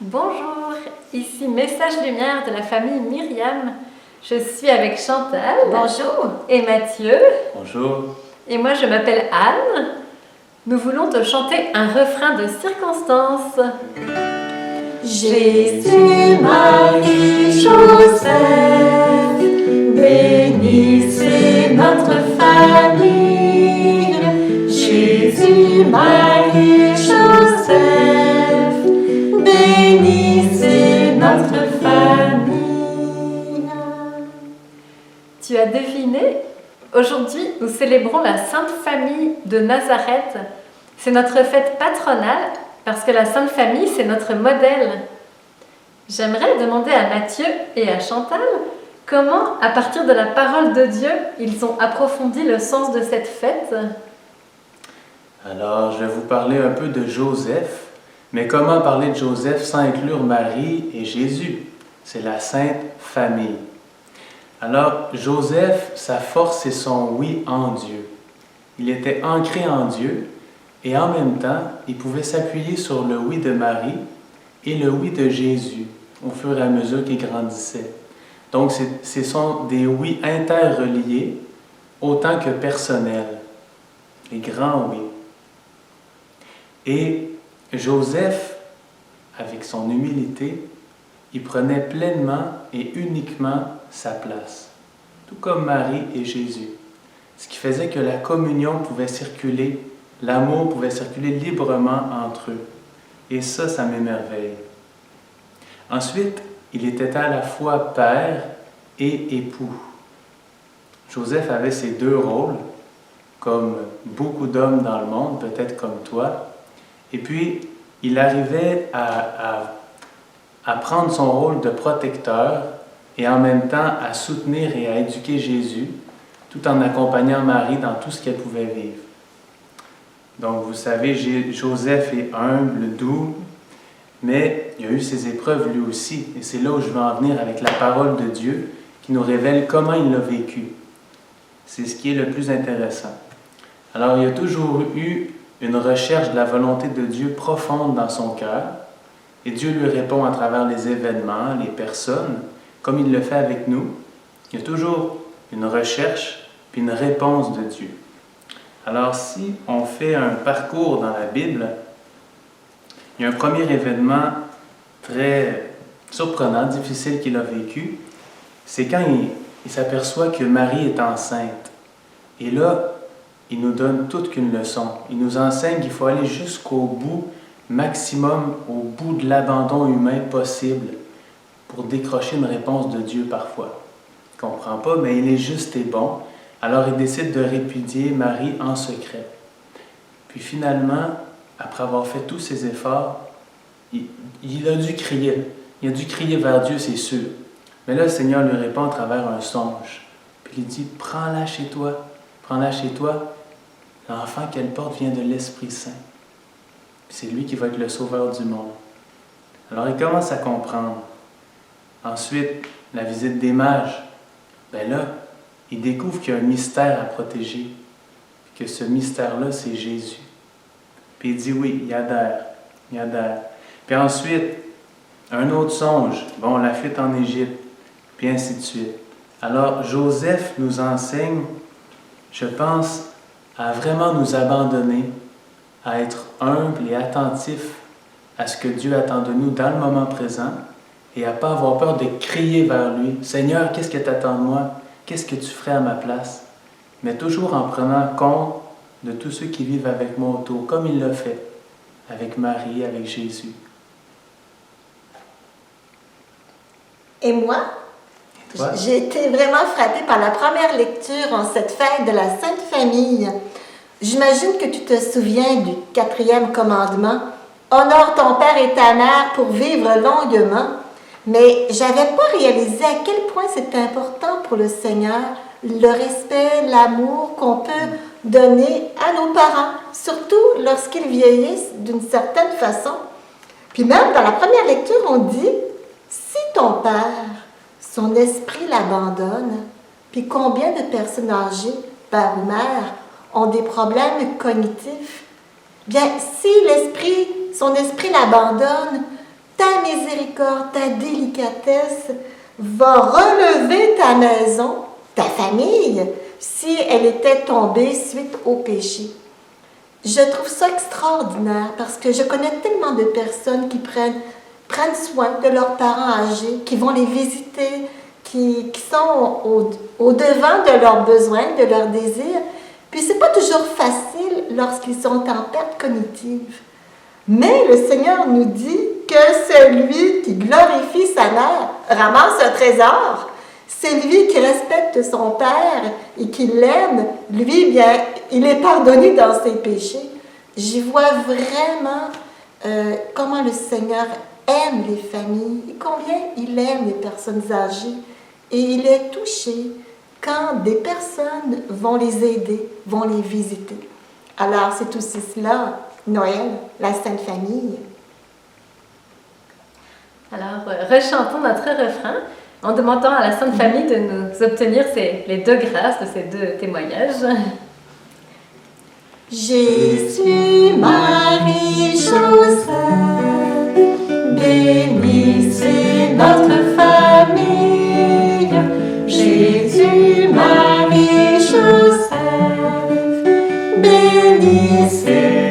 Bonjour, ici Message Lumière de la famille Myriam. Je suis avec Chantal. Bonjour. Et Mathieu. Bonjour. Et moi je m'appelle Anne. Nous voulons te chanter un refrain de circonstance. Jésus, Marie, Joseph, bénissez notre famille. Jésus, Marie, Joseph, bénissez notre famille. Tu as deviné? Aujourd'hui, nous célébrons la Sainte Famille de Nazareth. C'est notre fête patronale parce que la Sainte Famille, c'est notre modèle. J'aimerais demander à Mathieu et à Chantal comment, à partir de la parole de Dieu, ils ont approfondi le sens de cette fête. Alors, je vais vous parler un peu de Joseph, mais comment parler de Joseph sans inclure Marie et Jésus? C'est la Sainte Famille. Alors, Joseph, sa force, c'est son oui en Dieu. Il était ancré en Dieu et en même temps, il pouvait s'appuyer sur le oui de Marie et le oui de Jésus au fur et à mesure qu'il grandissait. Donc, ce sont des oui interreliés autant que personnels, les grands oui. Et Joseph, avec son humilité, il prenait pleinement et uniquement sa place, tout comme Marie et Jésus. Ce qui faisait que la communion pouvait circuler, l'amour pouvait circuler librement entre eux. Et ça m'émerveille. Ensuite, il était à la fois père et époux. Joseph avait ces deux rôles, comme beaucoup d'hommes dans le monde, peut-être comme toi. Et puis, il arrivait à prendre son rôle de protecteur et en même temps à soutenir et à éduquer Jésus, tout en accompagnant Marie dans tout ce qu'elle pouvait vivre. Donc, vous savez, Joseph est humble, doux, mais il a eu ses épreuves lui aussi. Et c'est là où je veux en venir avec la parole de Dieu qui nous révèle comment il l'a vécu. C'est ce qui est le plus intéressant. Alors, il y a toujours eu une recherche de la volonté de Dieu profonde dans son cœur, et Dieu lui répond à travers les événements, les personnes, comme il le fait avec nous. Il y a toujours une recherche puis une réponse de Dieu. Alors, si on fait un parcours dans la Bible, il y a un premier événement très surprenant, difficile qu'il a vécu. C'est quand il s'aperçoit que Marie est enceinte. Et là, il nous donne toute qu'une leçon. Il nous enseigne qu'il faut aller jusqu'au bout, maximum, au bout de l'abandon humain possible pour décrocher une réponse de Dieu parfois. Il ne comprend pas, mais il est juste et bon. Alors il décide de répudier Marie en secret. Puis finalement, après avoir fait tous ses efforts, il a dû crier. Il a dû crier vers Dieu, c'est sûr. Mais là, le Seigneur lui répond à travers un songe. Puis il dit, prends-la chez toi. Prends-la chez toi. L'enfant qu'elle porte vient de l'Esprit Saint. Puis c'est lui qui va être le sauveur du monde. Alors il commence à comprendre. Ensuite, la visite des mages. Ben là, il découvre qu'il y a un mystère à protéger. Que ce mystère-là, c'est Jésus. Puis il dit oui, il adhère. Puis ensuite, un autre songe. Bon, la fuite en Égypte. Puis ainsi de suite. Alors, Joseph nous enseigne, je pense, à vraiment nous abandonner, à être humble et attentif à ce que Dieu attend de nous dans le moment présent et à ne pas avoir peur de crier vers lui. Seigneur, qu'est-ce que tu attends de moi? Qu'est-ce que tu ferais à ma place? Mais toujours en prenant compte de tous ceux qui vivent avec moi autour, comme il l'a fait avec Marie, avec Jésus. Et moi, j'ai été vraiment frappée par la première lecture en cette fête de la Sainte Famille. J'imagine que tu te souviens du 4e commandement. Honore ton père et ta mère pour vivre longuement. Mais j'avais pas réalisé à quel point c'était important pour le Seigneur, le respect, l'amour qu'on peut donner à nos parents, surtout lorsqu'ils vieillissent d'une certaine façon. Puis même dans la première lecture, on dit, si ton père, son esprit l'abandonne, puis combien de personnes âgées, père ou mère, ont des problèmes cognitifs, bien, si son esprit l'abandonne, ta miséricorde, ta délicatesse va relever ta maison, ta famille, si elle était tombée suite au péché. Je trouve ça extraordinaire parce que je connais tellement de personnes qui prennent soin de leurs parents âgés, qui vont les visiter, qui sont au devant de leurs besoins, de leurs désirs. Puis c'est pas toujours facile lorsqu'ils sont en perte cognitive. Mais le Seigneur nous dit que celui qui glorifie sa mère ramasse un trésor. Celui qui respecte son père et qui l'aime, lui, bien, il est pardonné dans ses péchés. J'y vois vraiment comment le Seigneur aime les familles et combien il aime les personnes âgées. Et il est touché quand des personnes vont les aider, vont les visiter. Alors, c'est aussi cela, Noël, la Sainte Famille. Alors, rechantons notre refrain en demandant à la Sainte Famille de nous obtenir les deux grâces de ces deux témoignages. Jésus, Marie, Joseph, bénissez notre famille. Jésus, Marie, Joseph, bénissez